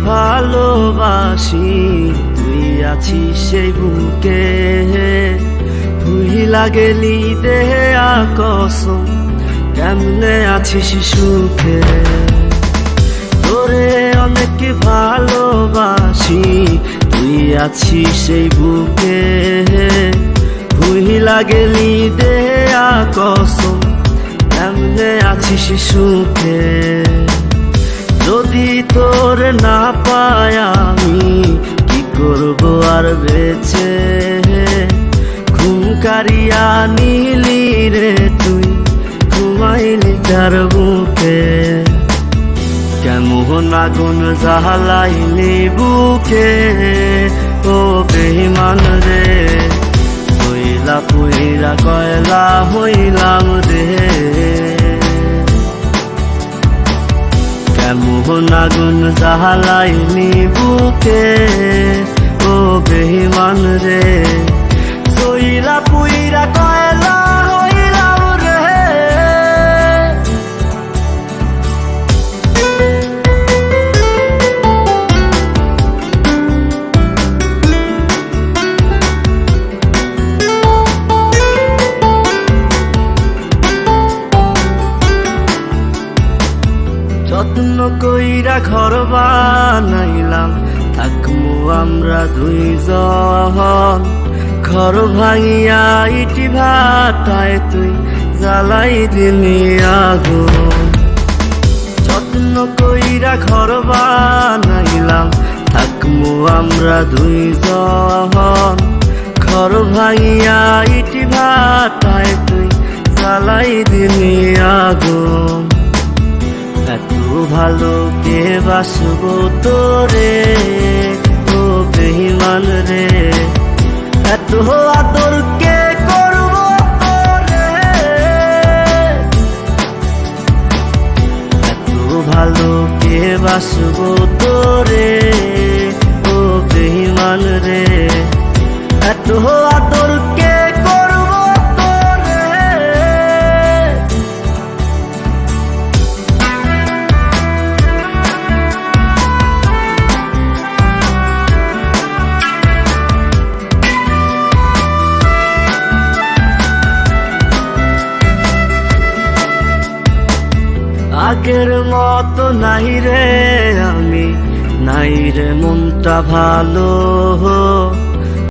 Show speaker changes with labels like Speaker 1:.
Speaker 1: ভালোবাসি, তুই আছিস সেই বুকে। ভুইলা গেলি দেহে কসম, কেমনে আছিস সুখে। তোরে অনেক ভালোবাসি, তুই আছিস সেই বুকে। ভুইলা গেলি দেহে কসম, কেমনে আছিস সুখে। যদি তোর না পাই আমি কি করব আর বেঁচে। ঘুম কারিয়া নিলি রে তুই, ঘুমাইলি তার বুকে। কেমন আগুন জ্বালাইলি বুকে, ও বেঈমান রে। হইলা পুইরা কয়লা হইলাম রে। কেমন আগুন জ্বালাইলি বুকে, ও বেঈমান রে। হইলা পুইরা কয়লা হইলাম রে। যত্ন কইরা ঘর বানাইলাম, থাকমু আমরা দুইজন। ঘর ভাঙিয়া ইটি ভাটায় তুই জ্বালাই দিলি আগুন। যত্ন কইরা ঘর বানাইলাম, থাকমু আমরা দুইজন। ঘর ভাঙিয়া ইটি ভাটায় তুই জ্বালাই দিলি আগুন। এত ভালো কে বাসবো তোরে, ও বেঈমান রে। এত আদর কে করবো তোরে, এত ভালো কে বাসবো তোরে, ও বেঈমান রে। এত আদর কে করবো তোরে। আগের মতো নাই রে আমি, নাই রে মনটা ভালো।